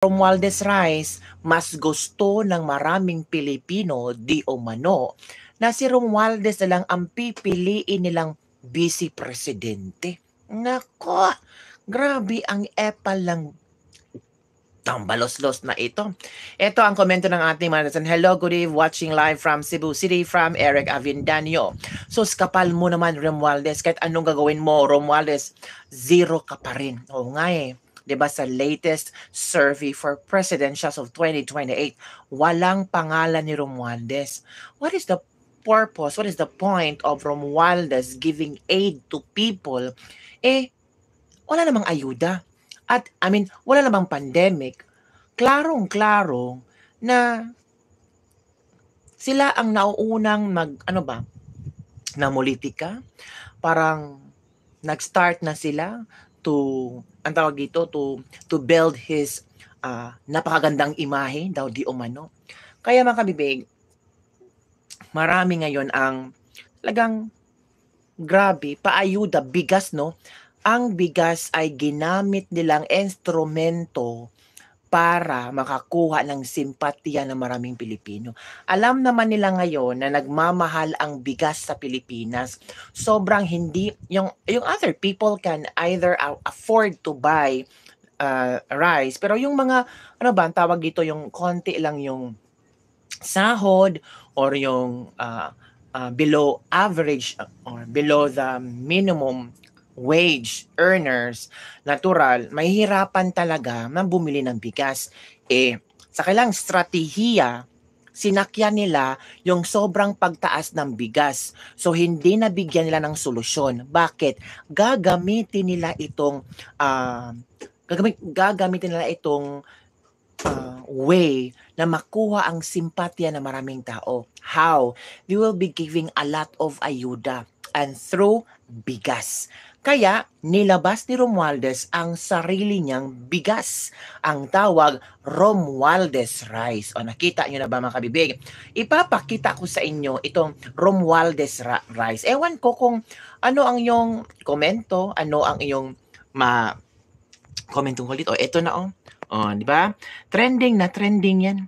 Romualdez Rice, mas gusto ng maraming Pilipino di umano na si Romualdez na lang ang pipiliin nilang vice presidente. Nako, grabe ang epal ng tambalos-los na ito. Ito ang komento ng ating mga netizen. Hello, good evening, watching live from Cebu City from Eric Avindanyo. So, skapal mo naman, Romualdez. Kahit anong gagawin mo, Romualdez, zero ka pa rin. Oo nga eh. Diba sa latest survey for presidentials of 2028, walang pangalan ni Romualdez. What is the purpose? What is the point of Romualdez giving aid to people? Wala namang ayuda. At, wala namang pandemic. Klarong-klaro na sila ang nauunang namulitika. Parang nag-start na sila to build his napakagandang imahe daw di umano. Kaya mga kabibig, marami ngayon ang talagang grabe, paayuda, bigas, no? Ang bigas ay ginamit nilang instrumento para makakuha ng simpatiya ng maraming Pilipino. Alam naman nila ngayon na nagmamahal ang bigas sa Pilipinas. Sobrang hindi, yung other people can either afford to buy rice, pero yung mga, ang tawag dito, yung konti lang yung sahod or yung below average or below the minimum wage earners, natural, mahihirapan talaga na bumili ng bigas. Sa kailang strategiya, sinakyan nila yung sobrang pagtaas ng bigas. So, hindi nabigyan nila ng solusyon. Bakit? Gagamitin nila itong way na makuha ang simpatya ng maraming tao. How? They will be giving a lot of ayuda and through bigas. Kaya nilabas ni Romualdez ang sarili niyang bigas. Ang tawag Romualdez Rice. O nakita niyo na ba mga kabibig? Ipapakita ko sa inyo itong Romualdez Rice. Ewan ko kung ano ang iyong komento, ano ang iyong comment tungkol dito. Ito na di ba? Trending na trending yan.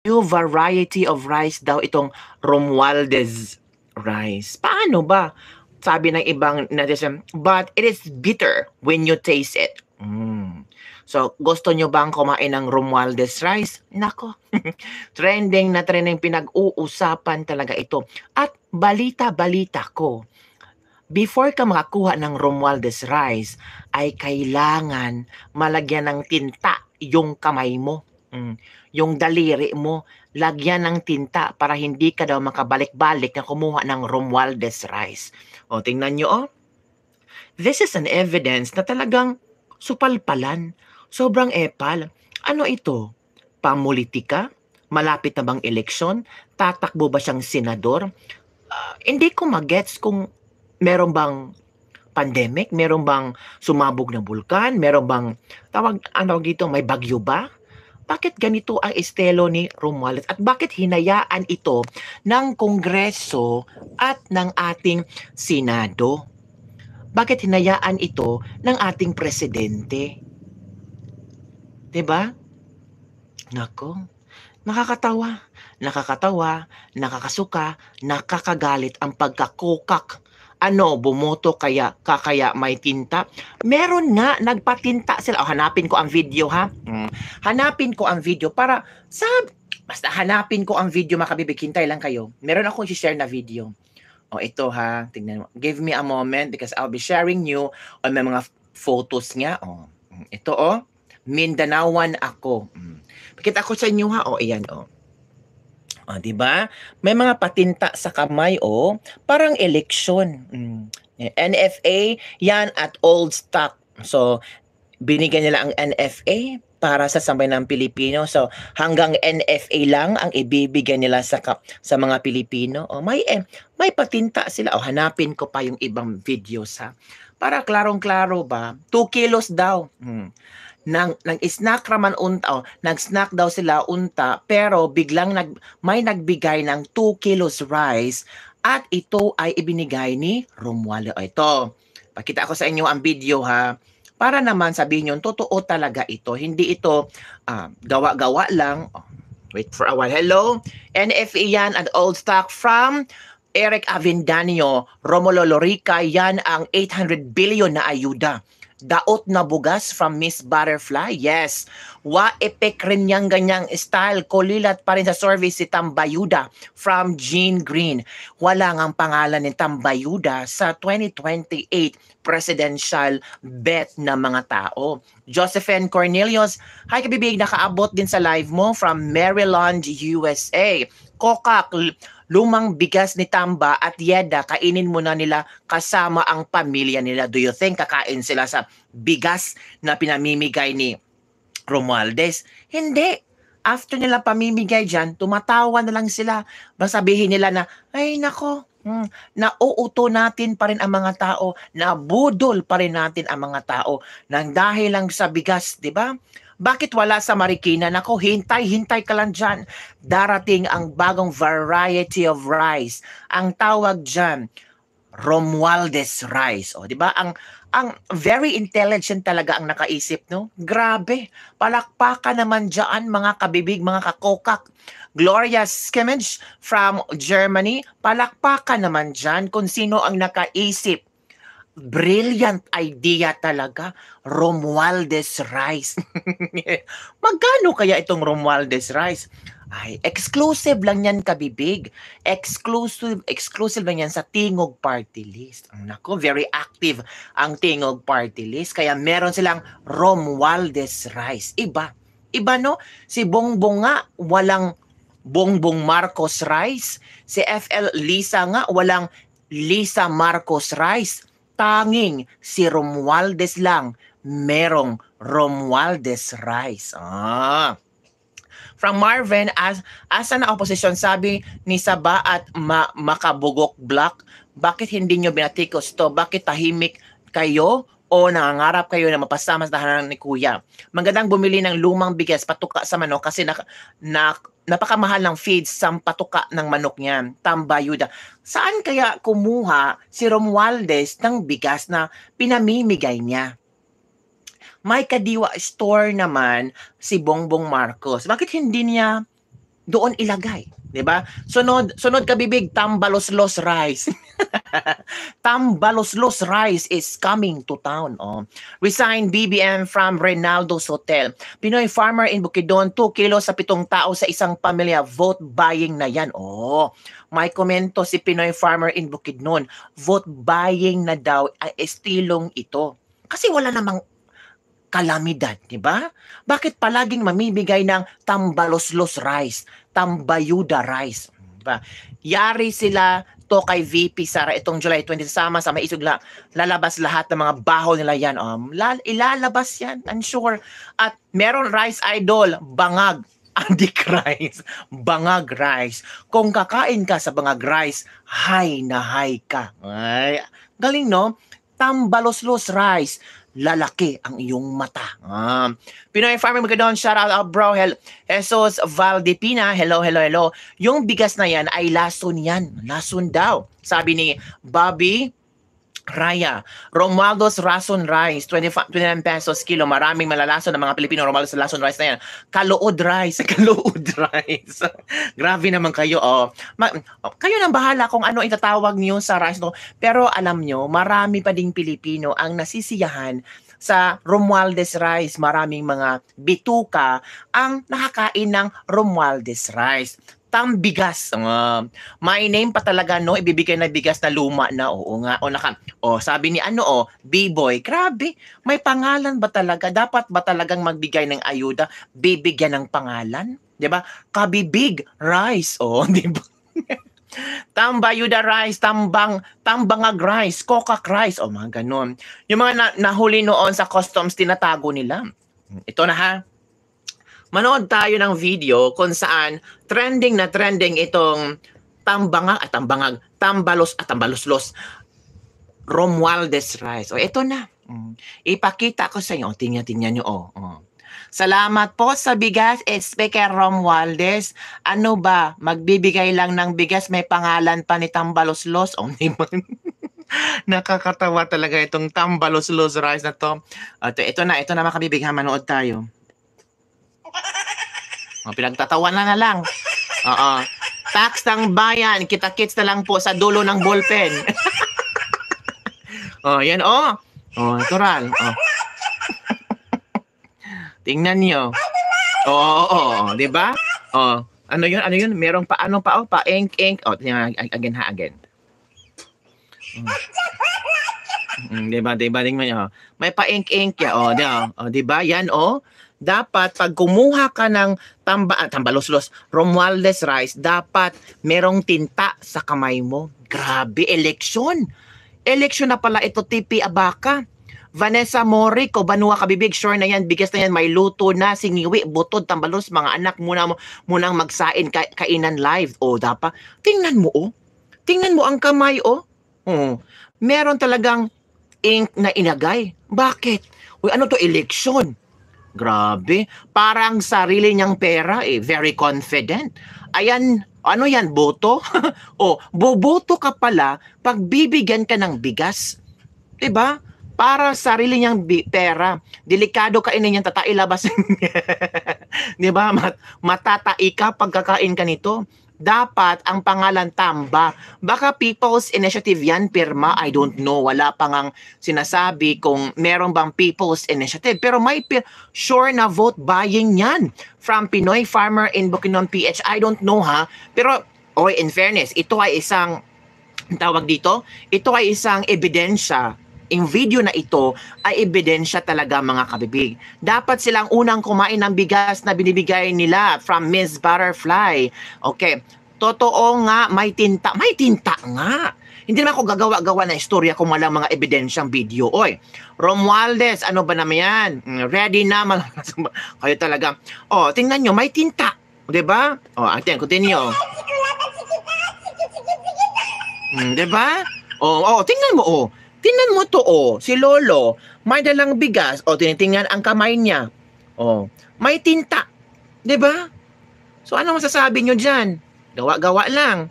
New variety of rice daw itong Romualdez Rice. Paano ba? Sabi ng ibang netizen, but it is bitter when you taste it. So, gusto nyo bang kumain ng Romualdez Rice? Nako, trending na trending, pinag-uusapan talaga ito. At balita-balita ko, before ka makakuha ng Romualdez Rice, ay kailangan malagyan ng tinta yung kamay mo. Yung daliri mo, lagyan ng tinta para hindi ka daw makabalik-balik na kumuha ng Romualdez Rice. Tingnan nyo, This is an evidence na talagang supalpalan. Sobrang epal. Ano ito? Pamulitika? Malapit na bang eleksyon? Tatakbo ba siyang senador? Hindi ko magets kung meron bang pandemic, meron bang sumabog na bulkan, meron bang may bagyo ba? Bakit ganito ang estilo ni Romualdez at bakit hinayaan ito ng Kongreso at ng ating Senado? Bakit hinayaan ito ng ating presidente? 'Di ba? Nako, nakakatawa, nakakasuka, nakakagalit ang pagkakukak. Bumoto kaya may tinta? Meron nga, nagpatinta sila. Hanapin ko ang video, ha? Hanapin ko ang video para basta hanapin ko ang video, makabibig. Hintay lang kayo. Meron akong i-share na video. Ito ha. Tingnan mo. Give me a moment because I'll be sharing you on may mga photos nga. Ito Mindanaoan ako. Pakita ko sa inyo ha. Ayan diba? May mga patinta sa kamay parang eleksyon. NFA yan at old stock. So binigyan nila ang NFA para sa sambayan ng Pilipino. So hanggang NFA lang ang ibibigay nila sa mga Pilipino. May patinta sila. Hanapin ko pa yung ibang videos ha. Para klarong-klaro ba? 2 kilos daw. Nang snack raman nag-snack daw sila pero biglang may nagbigay ng 2 kilos rice at ito ay ibinigay ni Romualdez. Ito, pakita ko sa inyo ang video ha. para naman sabihin nyo, totoo talaga ito. Hindi ito gawa-gawa lang. Oh, wait for a while. Hello? NFA yan at Old Stock from Eric Avendaño, Romulo Lorica, yan ang 800 billion na ayuda. Daot na bugas from Miss Butterfly, yes. Wa epek rin niyang ganyang style. Kulilat pa rin sa service si Tambayuda from Jean Green. Wala ngang pangalan ni Tambayuda sa 2028 presidential bet na mga tao. Josephine Cornelius, hi kabibig, nakaabot din sa live mo from Maryland, USA. Kokak, lumang bigas ni Tamba at Yeda, kainin muna nila kasama ang pamilya nila. Do you think kakain sila sa bigas na pinamimigay ni Romualdez? Hindi. After nila pamimigay dyan, tumatawa na lang sila. Sabihin nila na, ay nako, nauuto natin pa rin ang mga tao, nabudol pa rin natin ang mga tao nang dahil lang sa bigas, di ba? Bakit wala sa Marikina? Nako, hintay ka lang dyan. Darating ang bagong variety of rice. Ang tawag dyan, Romualdez rice. O, di ba? Ang very intelligent talaga ang nakaisip, no? Grabe. Palakpakan naman dyan, mga kabibig, mga kakokak. Gloria Skimmage from Germany. Palakpakan naman dyan kung sino ang nakaisip. Brilliant idea talaga, Romualdez rice. Magkano kaya itong Romualdez rice? Ay, exclusive lang yan kabibig. Exclusive lang yan sa Tingog Party List. Nako, very active ang Tingog Party List. Kaya meron silang Romualdez rice. Iba no? Si Bongbong nga, walang Bongbong Marcos rice. Si FL Lisa nga, walang Lisa Marcos rice. Tanging si Romualdez lang, merong Romualdez rice. From Marvin, asa na opposition, sabi ni Saba at Makabugok Black, bakit hindi nyo binatikos to? Bakit tahimik kayo o nangangarap kayo na mapasama sa tahanan ni Kuya? Magandang bumili ng lumang bigas, patuka sa manok kasi napakamahal ng feeds sa patuka ng manok niyan. Tambayuda. Saan kaya kumuha si Romualdez ng bigas na pinamimigay niya? May kadiwa store naman si Bongbong Marcos. Bakit hindi niya doon ilagay? 'Di ba? Sunod kabibig, Tambaloslos rice. Tambaloslos rice is coming to town. Resign BBM from Reynaldo's Hotel. Pinoy farmer in Bukidnon, 2 kilos sa 7 tao sa isang pamilya. Vote buying na yan. May komento si Pinoy farmer in Bukidnon. Vote buying na daw ang estilong ito. Kasi wala namang kalamidad, di ba? Bakit palaging mamibigay ng Tambaloslos rice, Tambayuda rice? Diba? Yari sila to kay VP Sara itong July 20 sama sa Maisog lalabas lahat ng mga baho nila yan. Ilalabas yan, I'm sure. At meron rice idol, bangag. Andik rice, bangag rice. Kung kakain ka sa bangag rice, high na high ka. Ay, galing no? Tambaloslos rice, lalaki ang iyong mata. Pinoy Farmer, magandang shout out bro. Jesus Valdipina, hello. Yung bigas na yan ay lason yan. Lason daw. Sabi ni Bobby Raya, Romualdez Rason Rice, 29 pesos kilo. Maraming malalason ng mga Pilipino. Romualdez Rason Rice na yan. Kaluod rice. Grabe naman kayo. Kayo nang bahala kung ano itatawag niyo sa rice. No? Pero alam nyo, marami pa ding Pilipino ang nasisiyahan sa Romualdez rice. Maraming mga bituka ang nakakain ng Romualdez rice. Tambigas. My name pa talaga, no? Ibibigay na bigas na luma na. Oo nga. Sabi ni B-boy. Grabe. May pangalan ba talaga? Dapat ba talagang magbigay ng ayuda? Bibigyan ng pangalan? Diba? Kabibig rice. Diba? Tambayuda rice, tambangag rice, kokak rice. Mga ganun. Yung mga nahuli noon sa customs, tinatago nila. Ito na ha. Manood tayo ng video kung saan trending itong tambaloslos Romualdez rice. Ito na. Ipakita ko sa inyo. Tingnan nyo. Salamat po sa bigas, Speaker Romualdez. Ano ba? Magbibigay lang ng bigas, may pangalan pa ni Tambaloslos. Di ba? Nakakatawa talaga itong tambalos-los rice na 'to. Ito na mga kabibig ha, manood tayo. Pinagtatawanan na lang. Oo. Tax ng bayan, kita-kits na lang po sa dulo ng ballpen. Yan natural. Tingnan niyo. Oo, 'di ba? Ano 'yun? Merong pa-ink. Tingnan again. 'Di ba? Tingnan niyo. May pa-ink ya. 'Di ba? Yan dapat pag kumuha ka ng tambalos-los, Romualdez rice, dapat merong tinta sa kamay mo. Grabe, eleksyon. Eleksyon na pala ito, TP Abaca. Vanessa Morico, Banua Kabibig, sure na yan, bigas na yan, may luto na, singiwi, butod, tambalos, mga anak, munang magsain, kainan live. Dapat, tingnan mo Tingnan mo ang kamay meron talagang ink na inagay. Bakit? Ano to, eleksyon? Grabe, parang sarili niyang pera very confident. Ayan, ano yan, boto? Boboto ka pala pag bibigyan ka ng bigas. 'Di ba? Para sarili niyang pera. Delikado kainin niyan, tatailabas. 'Di ba? Matatai ka pagkakain ka nito. Dapat ang pangalan Tamba. Baka People's Initiative yan, pirma. I don't know. Wala pa ngang sinasabi kung meron bang People's Initiative. Pero may sure na vote buying yan. From Pinoy Farmer in Bukidnon PH. I don't know ha. Pero, in fairness, ito ay isang, tawag dito, ito ay isang ebidensya. Yung video na ito ay ebidensya talaga mga kabibig. Dapat silang unang kumain ng bigas na binibigay nila from Miss Butterfly. Okay, totoo nga, may tinta. May tinta nga. Hindi naman ako gagawa-gawa na istorya kung walang mga ebidensyang video. Romualdez, ano ba naman yan? Ready na. Kayo talaga. Tingnan nyo, may tinta. Diba? Atin, continue. Diba? Tingnan mo, Tingnan mo to, si Lolo, may dalang bigas, tinitingnan ang kamay niya. May tinta. 'Di ba? So ano masasabi nyo dyan? Gawa-gawa lang.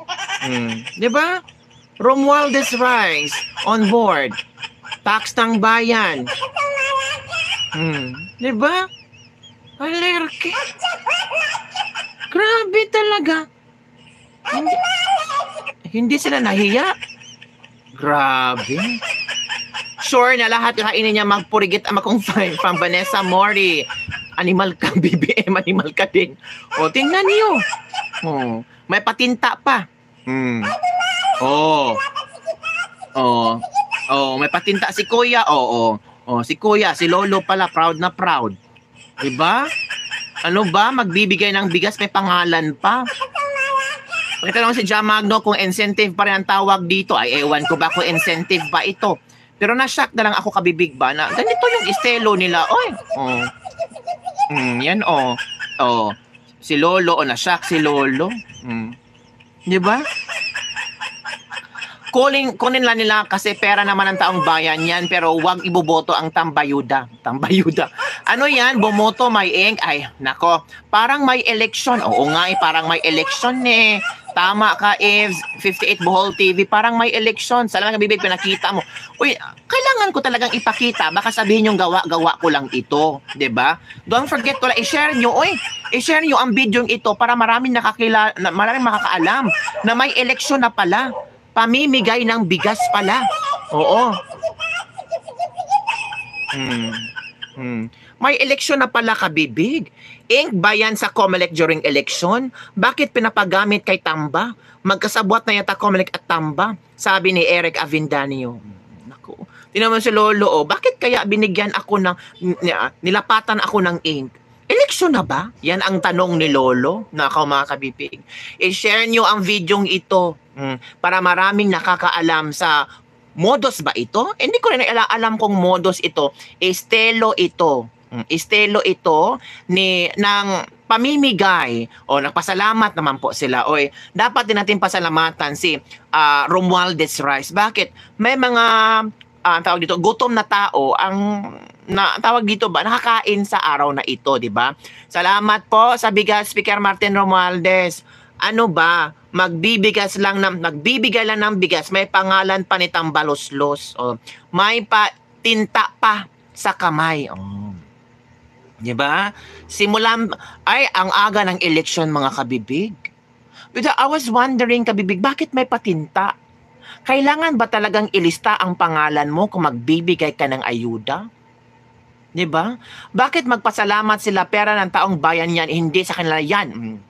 'Di ba? Romualdez rice on board. Tax ng bayan. 'Di ba? Alerke. Grabe talaga. Hindi sila nahiya. Grabe. Sure na lahat kainin niya magpurigit akong from Vanessa Mori. Animal ka, BBM, animal ka din. Tingnan niyo. May patinta pa. May patinta si Kuya. Si Kuya, si Lolo pala, proud na proud. Diba? Ano ba? Magbibigay ng bigas, may pangalan pa. Pakita lang si Jamagno kung incentive pa rin ang tawag dito. Ay, ewan ko ba kung incentive ba ito. Pero na-shock na lang ako kabibig ba na ganito yung estilo nila. Yan si Lolo, na-shock si Lolo. Di ba? Kunin lang nila kasi pera naman ng taong bayan yan, pero wag iboboto ang tambayuda. Ano yan? Bumoto, may ink. Ay, nako. Parang may election. Oo nga parang may election Tama ka, Eves. 58 Bohol TV. Parang may election. Salamat bibig, pinakita mo. Kailangan ko talagang ipakita. Baka sabihin yung gawa ko lang ito. 'Di ba? Don't forget to i-share nyo. I-share nyo ang video ito para maraming makakaalam na may election na pala. Pamimigay ng bigas pala. Oo. May eleksyon na pala kabibig. Ink ba yan sa COMELEC during election? Bakit pinapagamit kay Tamba? Magkasabwat na yata COMELEC at Tamba, sabi ni Eric Avindanio. Naku. Tinaman si Lolo, bakit kaya binigyan ako nilapatan ako ng ink? Eleksyon na ba? Yan ang tanong ni Lolo. Nakaw mga kabibig. I-share nyo ang videong ito para maraming nakakaalam sa modus ba ito? Hindi ko rin alam kung modus ito. Estelo ito. Estelo ito ng pamimigay. Nagpasalamat naman po sila. Dapat din natin pasalamatan si Romualdez Rice. Bakit? May mga tawag dito, gutom na tao tawag dito ba, nakakain sa araw na ito, di ba? Salamat po sa bigas, Speaker Martin Romualdez. Ano ba? Magbibigay lang ng bigas, may pangalan pa ni Tambaloslos. Oh. May tinta pa sa kamay. Oh. 'Di ba? Simulan ay ang aga ng eleksyon mga kabibig. But I was wondering kabibig, bakit may patinta? Kailangan ba talagang ilista ang pangalan mo kung magbibigay ka ng ayuda? 'Di ba? Bakit magpasalamat sila pera ng taong bayan yan, hindi sa kanila yan?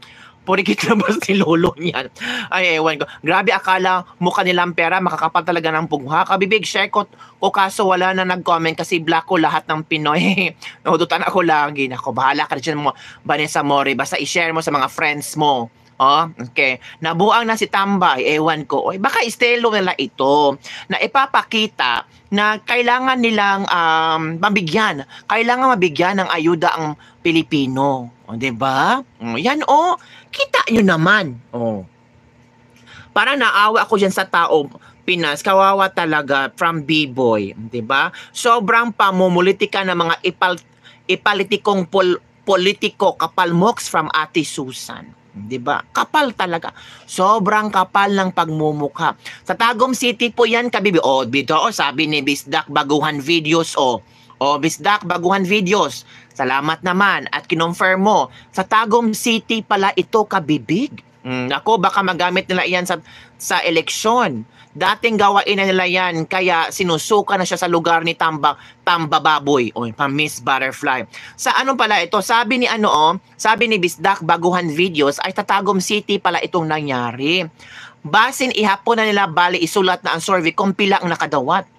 Purikit na ba si lolo niyan? Ay, ewan ko. Grabe, akala mo kanilang pera, makakapal talaga ng pugha. Kabibig, share ko kaso wala na nag-comment kasi black ko lahat ng Pinoy. Nahudutan ako lagi. Nako, bahala ka dyan mo, Vanessa Mori. Basta i-share mo sa mga friends mo. Oh, okay. Nabuang na si Tambay, ewan ko. Oy, baka estilo nila ito na ipapakita na kailangan nilang mabigyan. Kailangan mabigyan ng ayuda ang Pilipino. O, 'di ba? Yan kita nyo naman. Oh. Parang naawa ako diyan sa tao Pinas, kawawa talaga from B-boy, 'di ba? Sobrang pamumulitika ng mga ipalitikong politiko kapalmoks from Ate Susan. 'Di ba? Kapal talaga. Sobrang kapal ng pagmumukha. Sa Tagum City po 'yan, kabibi. Dito sabi ni Bisdak Baguhan Videos Bisdak Baguhan Videos. Salamat naman at kinonfirm mo. Sa Tagum City pala ito, kabibig. Ako, baka magamit nila yan sa eleksyon. Dating gawain na nila yan, kaya sinusuka na siya sa lugar ni Tamba Baboy o Miss Butterfly. Sa ano pala ito? Sabi ni Bisdak Baguhan Videos ay Tagum City pala itong nangyari. Basin ihapon na nila, bali isulat na ang survey kung pila ang nakadawat.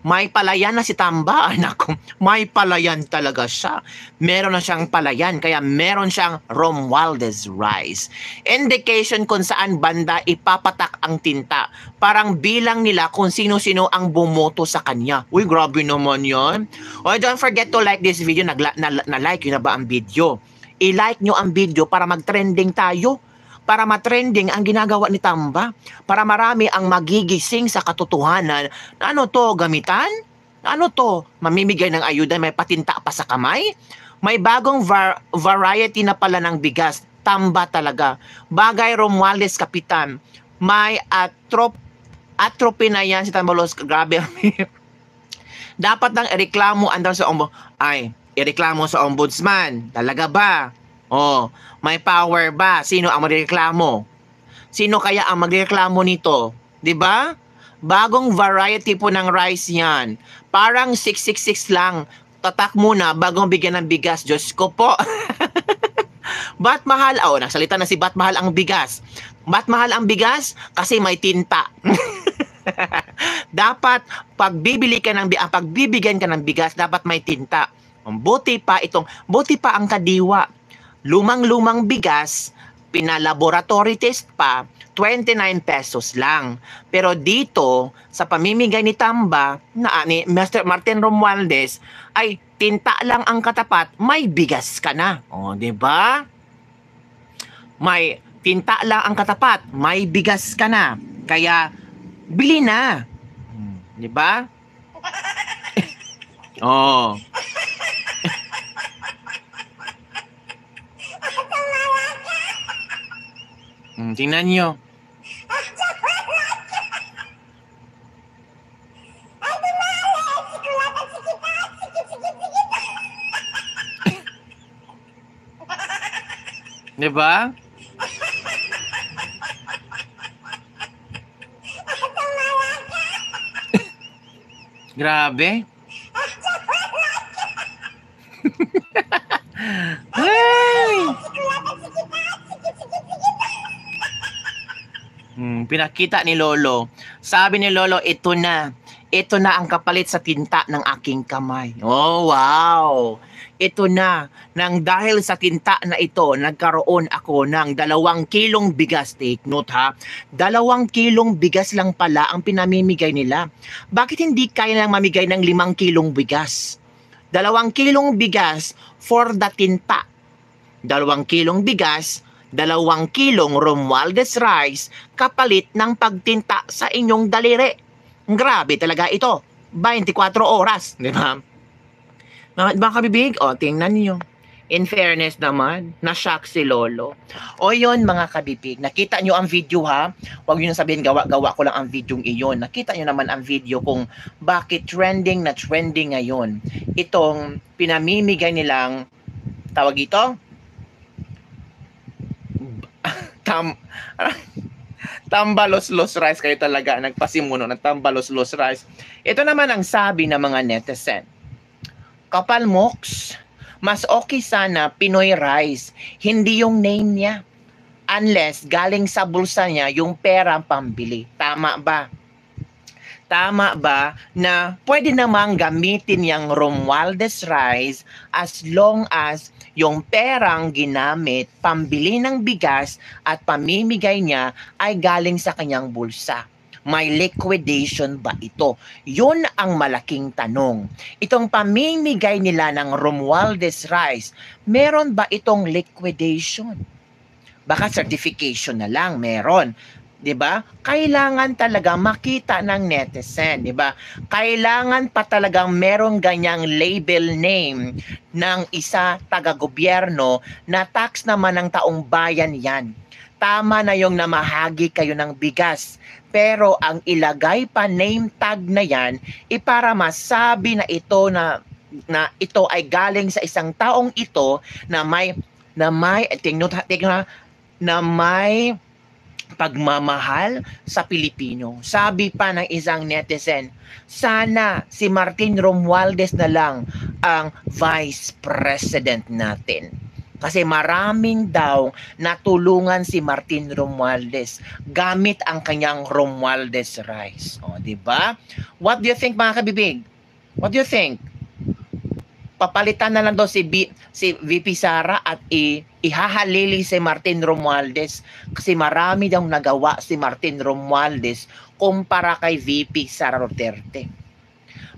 May palayan na si Tamba. Naku, may palayan talaga siya. Meron na siyang palayan, kaya meron siyang Romualdez Rice. Indication kung saan banda ipapatak ang tinta. Parang bilang nila kung sino-sino ang bumoto sa kanya. Uy, grabe naman yan. Don't forget to like this video. Na-like yun na ba ang video? I-like nyo ang video para mag-trending tayo. Para matrending ang ginagawa ni Tamba, para marami ang magigising sa katotohanan. Ano to, gamitan? Ano to, mamimigay ng ayuda, may patinta pa sa kamay? May bagong variety na pala ng bigas. Tamba talaga. Bagay Romualdez Kapitan. May atrophy na yan si Tambalos. Grabe. Dapat nang ireklamo ireklamo sa ombudsman. Talaga ba? May power ba? Sino ang magreklamo? Sino kaya ang magreklamo nito? 'Di ba? Bagong variety po ng rice 'yan. Parang 666 lang. Tatak muna bagong bigyan ng bigas. Diyos ko po. Ba't mahal? Nagsalita na si ba't mahal ang bigas. Ba't mahal ang bigas? Kasi may tinta. Dapat pagbibigyan ka ng bigas, dapat may tinta. Buti pa ang kadiwa. Lumang-lumang bigas, pinalaboratory test pa, 29 pesos lang. Pero dito, sa pamimigay ni Tamba, ni Mr. Martin Romualdez, ay tinta lang ang katapat, may bigas ka na. 'Di ba? May tinta lang ang katapat, may bigas ka na. Kaya, bili na. 'Di ba? Tingnan nyo. Diba? Grabe. Pinakita ni Lolo. Sabi ni Lolo, ito na ang kapalit sa tinta ng aking kamay. Oh, wow! Ito na, nang dahil sa tinta na ito, nagkaroon ako ng 2 kilong bigas. Take note ha, 2 kilong bigas lang pala ang pinamimigay nila. Bakit hindi kaya lang mamigay ng 5 kilong bigas? 2 kilong bigas for the tinta. 2 kilong bigas, 2 kilong Romualdez Rice kapalit ng pagtinta sa inyong daliri. Grabe talaga ito. 24 oras, di ba? Mga kabibig, tingnan niyo. In fairness naman, na-shock si Lolo. O yun mga kabibig, nakita nyo ang video ha? Huwag nyo sabihin gawa-gawa ko lang ang video iyon. Nakita nyo naman ang video kung bakit trending na trending ngayon. Itong pinamimigay nilang, tawag ito? Tambalos-los rice, kayo talaga nagpasimuno ng tambalos-los rice. Ito naman ang sabi ng mga netizen. Kapal Mox, mas okay sana Pinoy rice, hindi yung name niya. Unless galing sa bulsa niya yung pera pambili. Tama ba? Tama ba na pwede namang gamitin yung Romualdez rice as long as yung perang ginamit pambili ng bigas at pamimigay niya ay galing sa kanyang bulsa? May liquidation ba ito? Yun ang malaking tanong. Itong pamimigay nila ng Romualdez rice, meron ba itong liquidation? Baka certification na lang meron. 'Di ba? Kailangan talaga makita ng netizen, 'di ba? Kailangan pa talagang merong ganyang label name ng isa taga-gobyerno na tax naman ng taong bayan 'yan. Tama na yung namahagi kayo ng bigas, pero ang ilagay pa name tag na 'yan para masabi na ito na ito ay galing sa isang taong ito na may pagmamahal sa Pilipino. Sabi pa ng isang netizen, sana si Martin Romualdez na lang ang Vice President natin. Kasi maraming daw natulungan si Martin Romualdez gamit ang kanyang Romualdez rice. O, di ba? What do you think mga kabibig? What do you think? Papalitan na lang daw si VP Sara at ihahalili si Martin Romualdez kasi marami daw nagawa si Martin Romualdez kumpara kay VP Sara Duterte.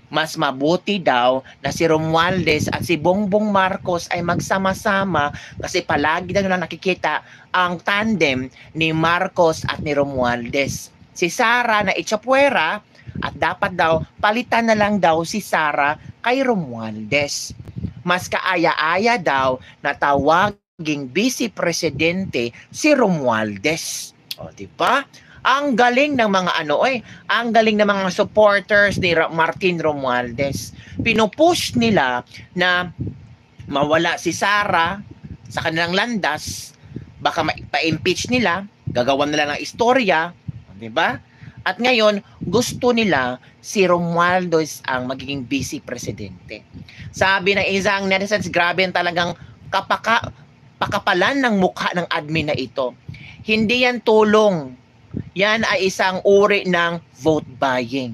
Mas mabuti daw na si Romualdez at si Bongbong Marcos ay magsama-sama kasi palagi na lang nakikita ang tandem ni Marcos at ni Romualdez. Si Sara na itsapuera at dapat daw palitan na lang daw si Sara kay Romualdez. Mas kaaya-aya daw na tawaging vice presidente si Romualdez. O, di ba? Ang galing ng mga ang galing ng mga supporters ni Martin Romualdez. Pinupush nila na mawala si Sara sa kanilang landas, baka pa-impeach nila, gagawan nila ng istorya, di ba? At ngayon, gusto nila si Romualdez ang magiging vice presidente. Sabi ng isang netizens, grabe talagang pakapalan ng mukha ng admin na ito. Hindi yan tulong. Yan ay isang uri ng vote buying.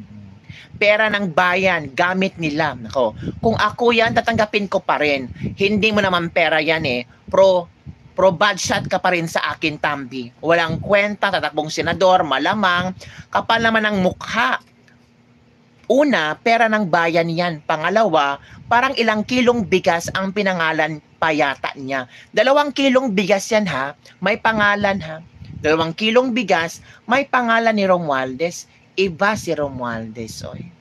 Pera ng bayan, gamit nila. Nako, kung ako yan, tatanggapin ko pa rin. Hindi mo naman pera yan pro bad shot ka pa rin sa akin, Tambi. Walang kwenta, tatakbong senador, malamang. Kapal naman ang mukha. Una, pera ng bayan yan. Pangalawa, parang ilang kilong bigas ang pinangalan payata niya. 2 kilong bigas yan ha. May pangalan ha. 2 kilong bigas, may pangalan ni Romualdez. Iba si Romualdez, oy.